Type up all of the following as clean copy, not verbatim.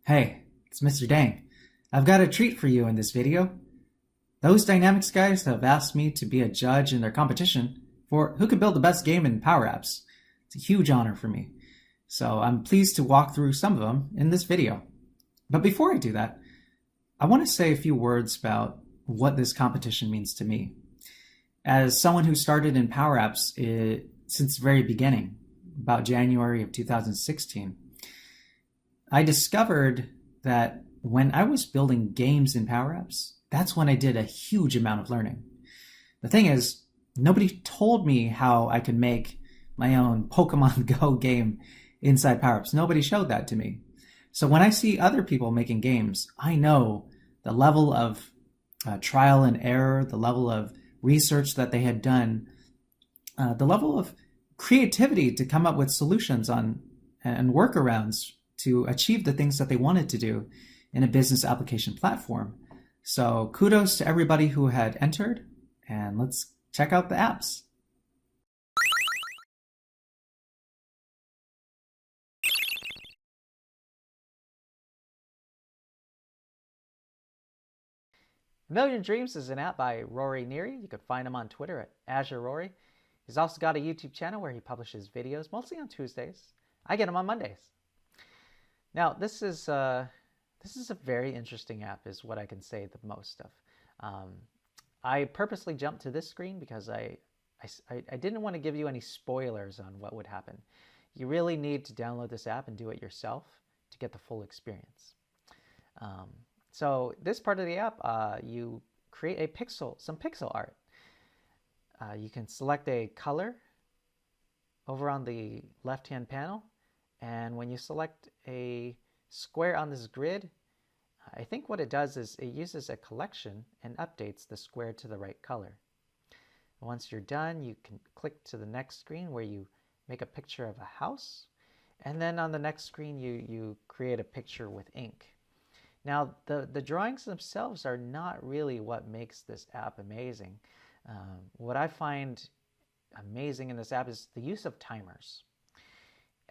Hey, it's Mr. Dang. I've got a treat for you in this video. Those Dynamics guys have asked me to be a judge in their competition for who can build the best game in Power Apps. It's a huge honor for me. So I'm pleased to walk through some of them in this video. But before I do that, I want to say a few words about what this competition means to me. As someone who started in Power Apps since the very beginning, about January of 2016, I discovered that when I was building games in Power Apps, that's when I did a huge amount of learning. The thing is, nobody told me how I could make my own Pokemon Go game inside Power Apps. Nobody showed that to me. So when I see other people making games, I know the level of trial and error, the level of research that they had done, the level of creativity to come up with solutions on and workarounds to achieve the things that they wanted to do in a business application platform. So kudos to everybody who had entered, and let's check out the apps. A Million Dreams is an app by Rory Neary. You can find him on Twitter at Azure Rory. He's also got a YouTube channel where he publishes videos, mostly on Tuesdays. I get him on Mondays. Now, this is a very interesting app, is what I can say the most of. I purposely jumped to this screen because I didn't want to give you any spoilers on what would happen. You really need to download this app and do it yourself to get the full experience. So this part of the app, you create some pixel art. You can select a color over on the left-hand panel, and when you select a square on this grid, I think what it does is it uses a collection and updates the square to the right color. Once you're done, you can click to the next screen where you make a picture of a house, and then on the next screen you create a picture with ink. Now, the drawings themselves are not really what makes this app amazing. What I find amazing in this app is the use of timers.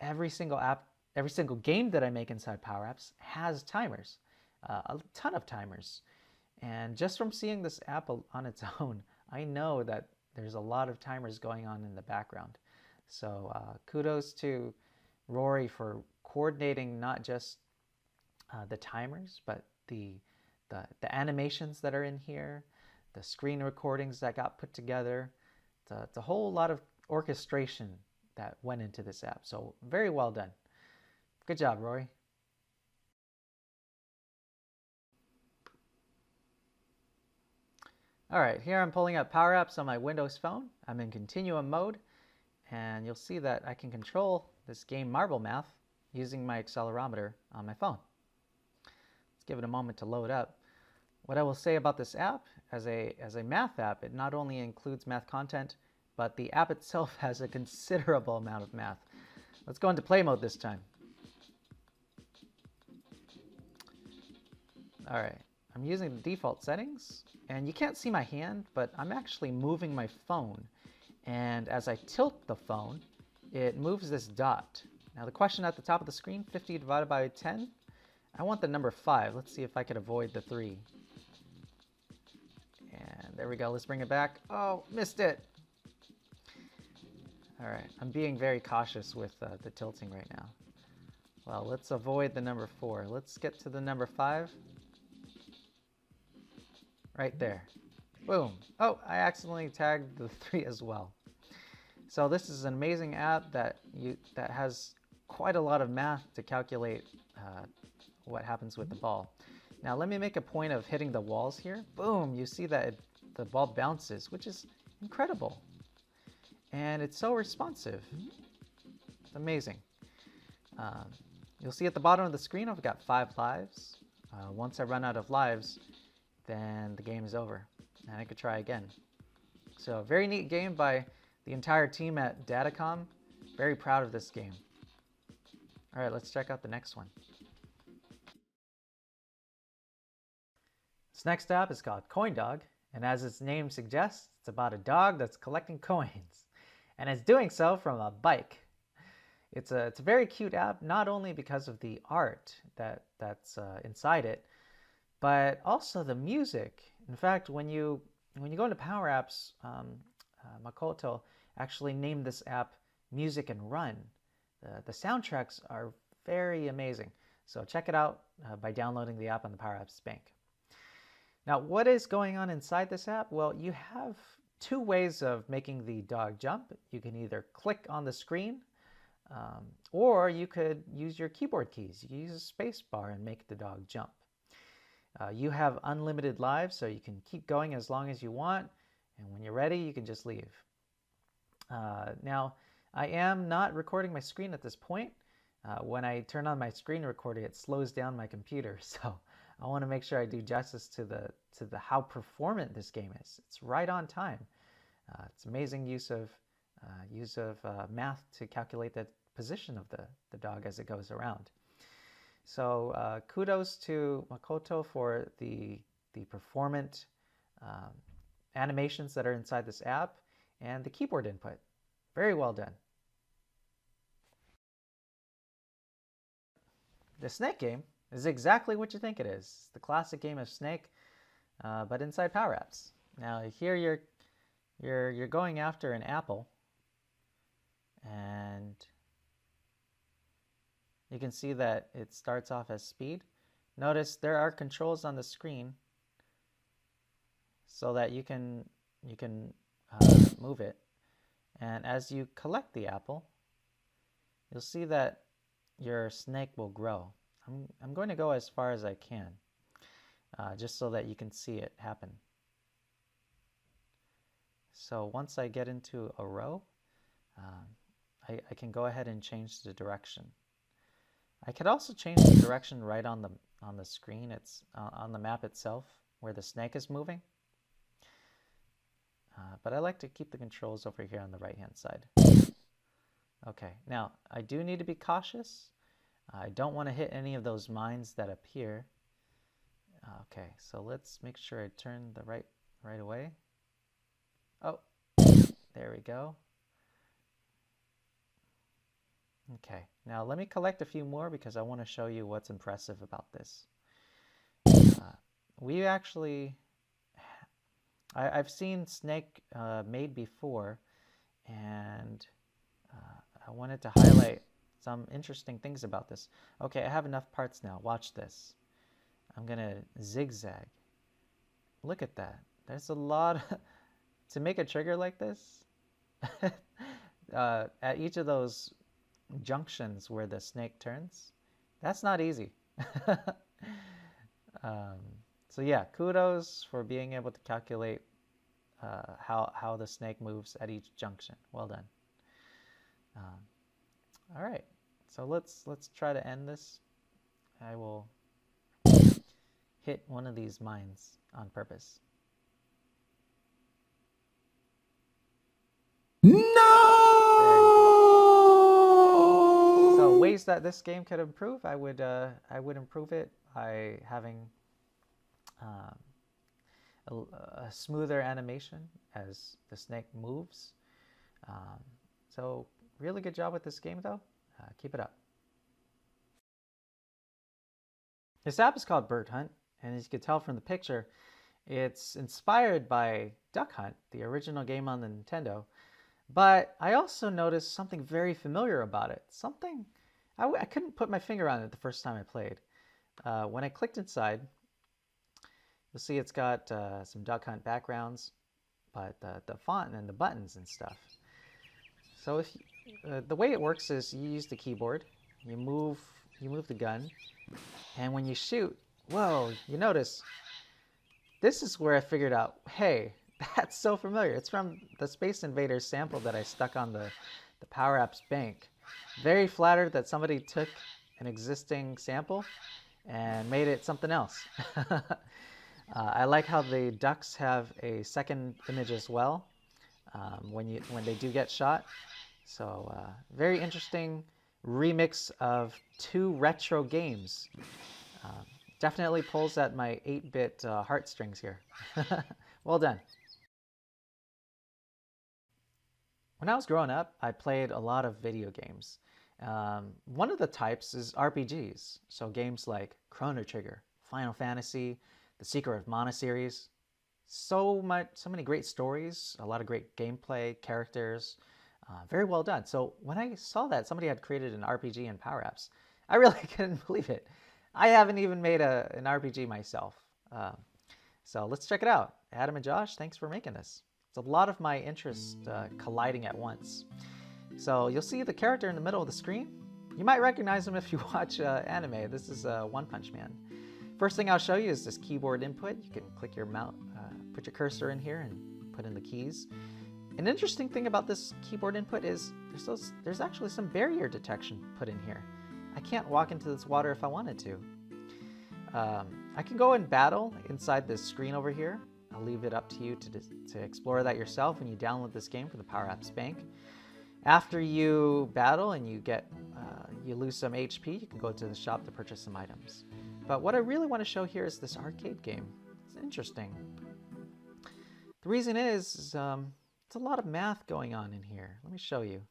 Every single game that I make inside Power Apps has timers, a ton of timers. And just from seeing this app on its own, I know that there's a lot of timers going on in the background. So kudos to Rory for coordinating not just the timers, but the animations that are in here, the screen recordings that got put together. It's a whole lot of orchestration that went into this app. So very well done. Good job, Rory. All right, here I'm pulling up Power Apps on my Windows phone. I'm in continuum mode, and you'll see that I can control this game Marble Math using my accelerometer on my phone. Let's give it a moment to load up. What I will say about this app, as a math app, it not only includes math content, but the app itself has a considerable amount of math. Let's go into play mode this time. All right, I'm using the default settings, and you can't see my hand, but I'm actually moving my phone. And as I tilt the phone, it moves this dot. Now the question at the top of the screen, 50 divided by 10, I want the number 5. Let's see if I could avoid the 3. And there we go. Let's bring it back. Oh, missed it. All right. I'm being very cautious with the tilting right now. Well, let's avoid the number 4. Let's get to the number 5. Right there. Boom. Oh, I accidentally tagged the 3 as well. So this is an amazing app that has quite a lot of math to calculate what happens with the ball. Now let me make a point of hitting the walls here. Boom, you see that the ball bounces, which is incredible. And it's so responsive. It's amazing. You'll see at the bottom of the screen I've got 5 lives. Once I run out of lives, then the game is over and I could try again. So very neat game by the entire team at Datacom. Very proud of this game. All right, let's check out the next one. This next app is called CoinDog, and as its name suggests, it's about a dog that's collecting coins, and it's doing so from a bike. It's a very cute app, not only because of the art that's inside it, but also the music. In fact, when you go into PowerApps, Makoto actually named this app Music and Run. The soundtracks are very amazing. So check it out by downloading the app on the PowerApps Bank. Now, what is going on inside this app? Well, you have two ways of making the dog jump. You can either click on the screen, or you could use your keyboard keys. You use a space bar and make the dog jump. You have unlimited lives, so you can keep going as long as you want, and when you're ready, you can just leave. Now, I am not recording my screen at this point. When I turn on my screen recording, it slows down my computer, so I want to make sure I do justice to the how performant this game is. It's right on time. It's amazing use of math to calculate the position of the dog as it goes around. So kudos to Makoto for the performant animations that are inside this app and the keyboard input. Very well done. The Snake game is exactly what you think it is. It's the classic game of Snake, but inside PowerApps. Now here you're going after an apple, and you can see that it starts off as speed. Notice there are controls on the screen so that you can move it. And as you collect the apple, you'll see that your snake will grow. I'm going to go as far as I can, just so that you can see it happen. So once I get into a row, I can go ahead and change the direction. I could also change the direction right on the screen. It's on the map itself where the snake is moving. But I like to keep the controls over here on the right-hand side. Okay, now I do need to be cautious. I don't want to hit any of those mines that appear. Okay, so let's make sure I turn the right away. Oh, there we go. Okay, now let me collect a few more because I want to show you what's impressive about this. We actually, I've seen Snake made before, and I wanted to highlight some interesting things about this. Okay, I have enough parts now. Watch this. I'm gonna zigzag. Look at that. There's a lot to make a trigger like this. At each of those junctions where the snake turns, that's not easy. So yeah, kudos for being able to calculate how the snake moves at each junction. Well done. All right, so let's try to end this. I will hit one of these mines on purpose. No! So ways that this game could improve, I would improve it by having a smoother animation as the snake moves. So really good job with this game though. Keep it up. This app is called Bird Hunt, and as you can tell from the picture, it's inspired by Duck Hunt, the original game on the Nintendo. But I also noticed something very familiar about it. Something I couldn't put my finger on it the first time I played. When I clicked inside, you'll see it's got some Duck Hunt backgrounds, but the font and the buttons and stuff. So if the way it works is you use the keyboard, you move the gun, and when you shoot, whoa, you notice this is where I figured out, hey, that's so familiar. It's from the Space Invaders sample that I stuck on the PowerApps Bank. Very flattered that somebody took an existing sample and made it something else. I like how the ducks have a second image as well when they do get shot. So very interesting remix of two retro games. Definitely pulls at my 8-bit heartstrings here. Well done. When I was growing up, I played a lot of video games, One of the types is RPGs, so games like Chrono Trigger, Final Fantasy, the Secret of Mana series. So many great stories, a lot of great gameplay, characters, very well done. So when I saw that somebody had created an RPG in PowerApps, I really couldn't believe it. I haven't even made an RPG myself. So let's check it out. Adam and Josh, thanks for making this. It's a lot of my interests colliding at once. So you'll see the character in the middle of the screen. You might recognize him if you watch anime. This is One Punch Man. First thing I'll show you is this keyboard input. You can click your mouse, put your cursor in here and put in the keys. An interesting thing about this keyboard input is there's actually some barrier detection put in here. I can't walk into this water if I wanted to. I can go and battle inside this screen over here. I'll leave it up to you to explore that yourself when you download this game from the PowerApps Bank. After you battle and you lose some HP, you can go to the shop to purchase some items. But what I really want to show here is this arcade game. It's interesting. The reason is it's a lot of math going on in here. Let me show you.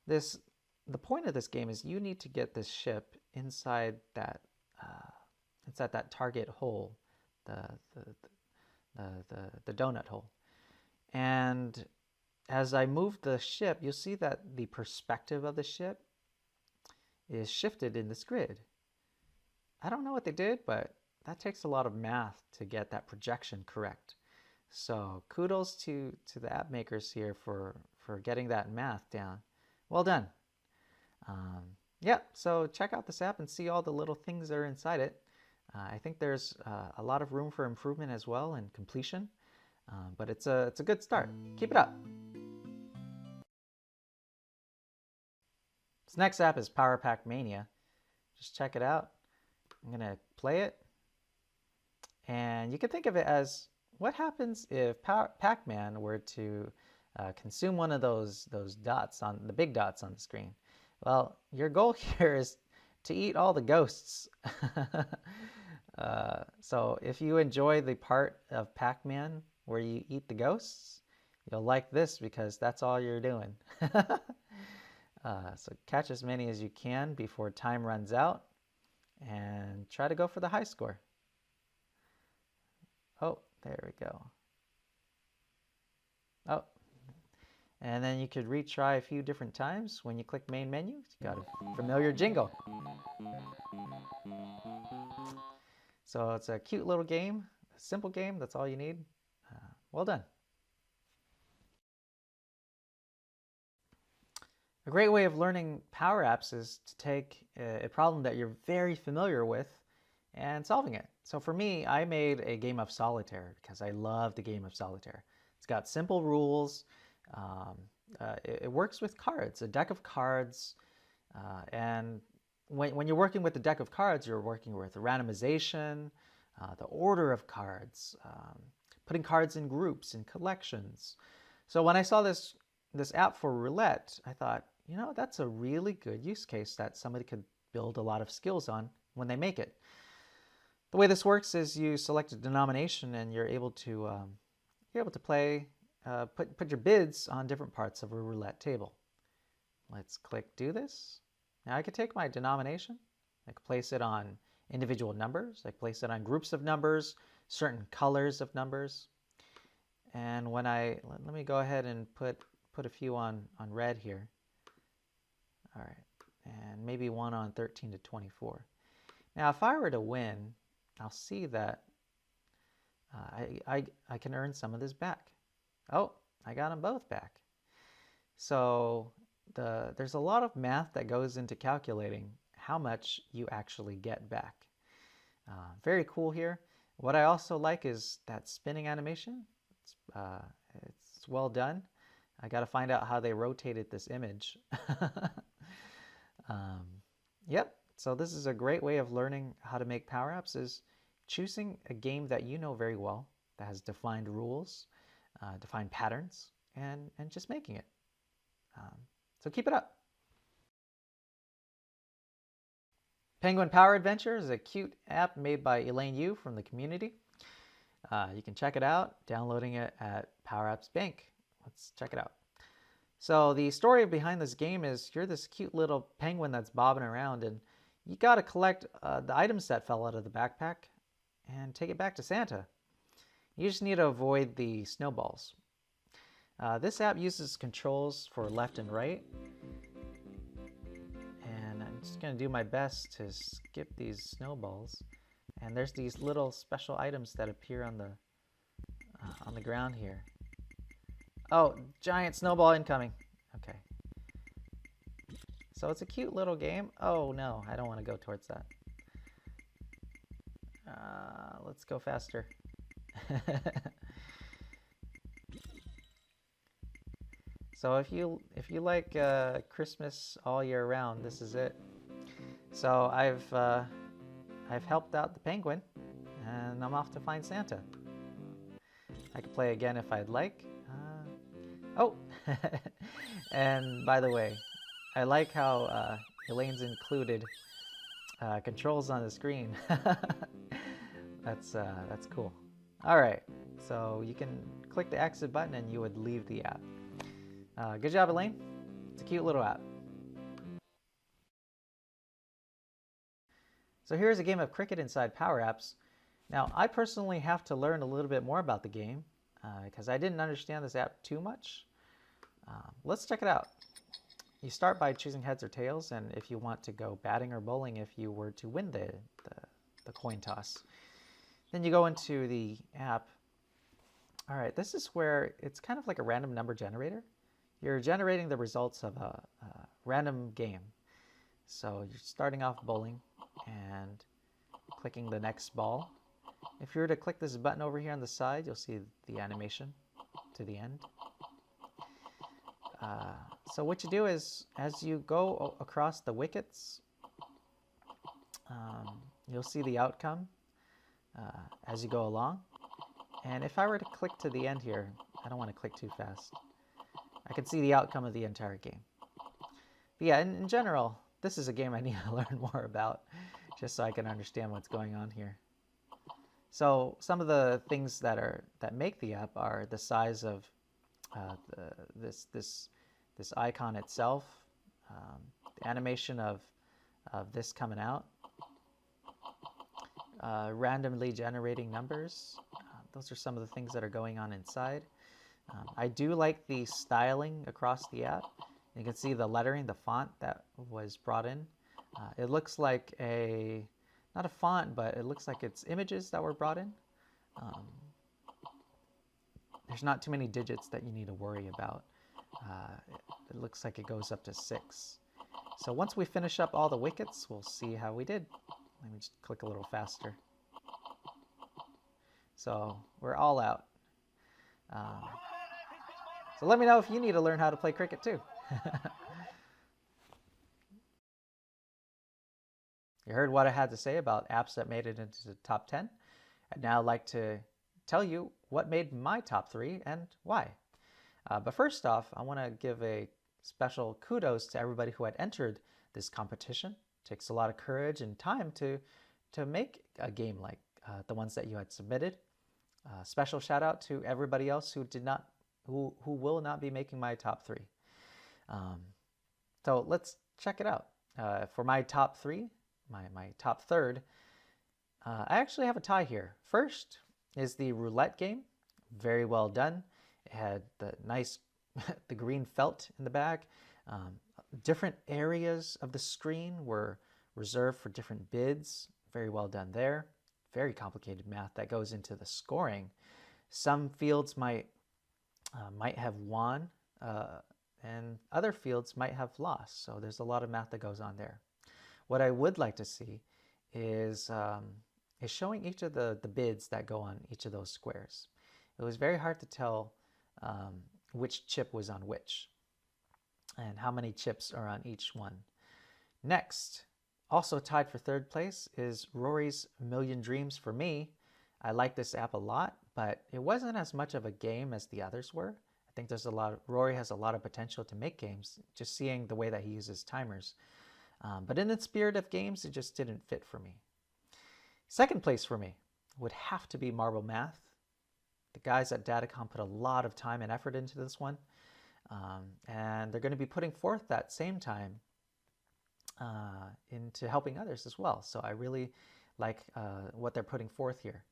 The point of this game is you need to get this ship inside that target hole, the donut hole. And as I move the ship, you'll see that the perspective of the ship is shifted in this grid. I don't know what they did, but that takes a lot of math to get that projection correct. So kudos to the app makers here for getting that math down. Well done. Yeah, so check out this app and see all the little things that are inside it. I think there's a lot of room for improvement as well and completion, but it's a good start. Keep it up. This next app is PowerApps Mania. Just check it out. I'm gonna play it, and you can think of it as what happens if Pac-Man were to consume one of those dots on the big dots on the screen. Well, your goal here is to eat all the ghosts. So if you enjoy the part of Pac-Man where you eat the ghosts, you'll like this because that's all you're doing. So catch as many as you can before time runs out and try to go for the high score. Oh, there we go. Oh, and then you could retry a few different times when you click main menu. You got a familiar jingle. So it's a cute little game, a simple game. That's all you need. Well done. A great way of learning PowerApps is to take a problem that you're very familiar with and solving it. So for me, I made a game of solitaire because I love the game of solitaire. It's got simple rules. It works with cards, a deck of cards. And when you're working with the deck of cards, you're working with the randomization, the order of cards, putting cards in groups and collections. So when I saw this app for roulette, I thought, you know, that's a really good use case that somebody could build a lot of skills on when they make it. The way this works is you select a denomination and you're able to play, put your bids on different parts of a roulette table. Let's click do this. Now I could take my denomination, I could place it on individual numbers, I could place it on groups of numbers, certain colors of numbers. And when let me go ahead and put a few on red here. All right, and maybe one on 13 to 24. Now if I were to win, I'll see that I can earn some of this back. Oh, I got them both back. So there's a lot of math that goes into calculating how much you actually get back. Very cool here. What I also like is that spinning animation. It's well done. I got to find out how they rotated this image. Yep, so this is a great way of learning how to make PowerApps, is choosing a game that you know very well, that has defined rules, defined patterns, and just making it. So keep it up. Penguin Power Adventure is a cute app made by Elaine Yu from the community. You can check it out, downloading it at PowerApps Bank. Let's check it out. So the story behind this game is you're this cute little penguin that's bobbing around, and you got to collect the items that fell out of the backpack and take it back to Santa. You just need to avoid the snowballs. This app uses controls for left and right, and I'm just going to do my best to skip these snowballs. And there's these little special items that appear on the ground here. Oh, giant snowball incoming. Okay. So it's a cute little game. Oh no, I don't want to go towards that. Let's go faster. So if you like Christmas all year round, this is it. So I've helped out the penguin, and I'm off to find Santa. I could play again if I'd like. Oh, and by the way, I like how Elaine's included controls on the screen. That's cool. All right, so you can click the exit button and you would leave the app. Good job, Elaine. It's a cute little app. So here's a game of cricket inside PowerApps. Now, I personally have to learn a little bit more about the game because I didn't understand this app too much. Let's check it out. You start by choosing heads or tails, and if you want to go batting or bowling if you were to win the coin toss. Then you go into the app. All right, this is where it's kind of like a random number generator. You're generating the results of a random game. So you're starting off bowling and clicking the next ball. If you were to click this button over here on the side, you'll see the animation to the end. So what you do is, as you go across the wickets, you'll see the outcome as you go along. And if I were to click to the end here, I don't want to click too fast, I can see the outcome of the entire game. But yeah, in general, this is a game I need to learn more about just so I can understand what's going on here. So some of the things that make the app are the size of this icon itself, the animation of this coming out, randomly generating numbers. Those are some of the things that are going on inside. I do like the styling across the app. You can see the lettering, the font that was brought in. It looks like not a font, but it looks like it's images that were brought in. There's not too many digits that you need to worry about. It looks like it goes up to 6. So once we finish up all the wickets, we'll see how we did. Let me just click a little faster. So we're all out. So let me know if you need to learn how to play cricket too. You heard what I had to say about apps that made it into the top 10. I'd now like to tell you what made my top 3 and why. But first off, I want to give a special kudos to everybody who had entered this competition. It takes a lot of courage and time to make a game like the ones that you had submitted. Special shout out to everybody else who will not be making my top 3. So let's check it out. For my top 3, my top third, I actually have a tie here. First is the roulette game. Very well done. It had the nice the green felt in the back. Different areas of the screen were reserved for different bids. Very well done there. Very complicated math that goes into the scoring. Some fields might have won, and other fields might have lost. So there's a lot of math that goes on there. What I would like to see is showing each of the bids that go on each of those squares. It was very hard to tell which chip was on which and how many chips are on each one. Next, also tied for third place, is Rory's Million Dreams for me. I like this app a lot, but it wasn't as much of a game as the others were. I think Rory has a lot of potential to make games, just seeing the way that he uses timers. But in the spirit of games, it just didn't fit for me. Second place for me would have to be Marble Math. The guys at Datacom put a lot of time and effort into this one. And they're going to be putting forth that same time into helping others as well. So I really like what they're putting forth here.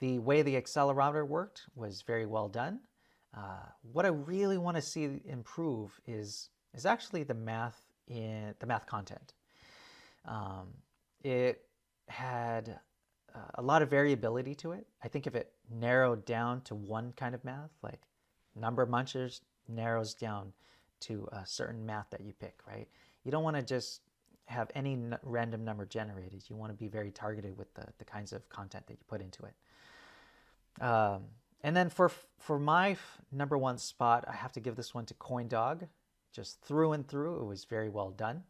The way the accelerometer worked was very well done. What I really want to see improve is actually the math content. It had a lot of variability to it. I think if it narrowed down to one kind of math, like number munchers narrows down to a certain math that you pick, right? You don't want to just have any random number generated. You want to be very targeted with the kinds of content that you put into it. And then for my number one spot, I have to give this one to CoinDog. Just through and through, it was very well done.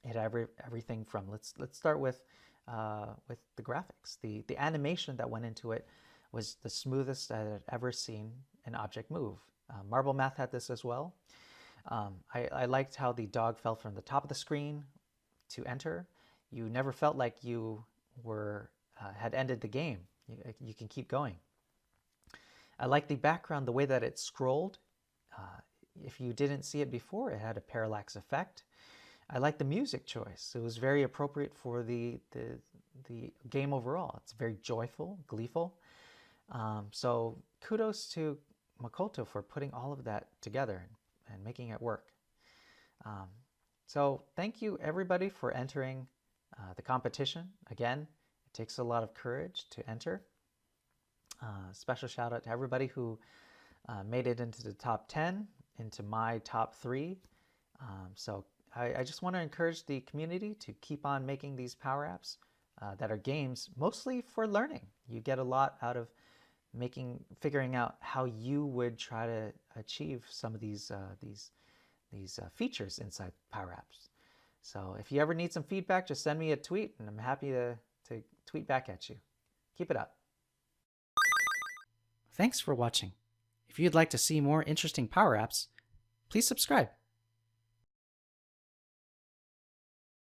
It had everything from, let's start with the graphics. The animation that went into it was the smoothest I had ever seen an object move. Marble Math had this as well. I liked how the dog fell from the top of the screen to enter. You never felt like you had ended the game. You can keep going. I like the background, the way that it scrolled. If you didn't see it before, it had a parallax effect. I like the music choice. It was very appropriate for the game overall. It's very joyful, gleeful. So kudos to Makoto for putting all of that together and making it work. So thank you everybody for entering the competition. Again, it takes a lot of courage to enter. Special shout out to everybody who made it into the top 10, into my top 3. So I just want to encourage the community to keep on making these power apps that are games mostly for learning. You get a lot out of figuring out how you would try to achieve some of these features inside power apps. So if you ever need some feedback, just send me a tweet and I'm happy to tweet back at you. Keep it up. Thanks for watching. If you'd like to see more interesting power apps, please subscribe.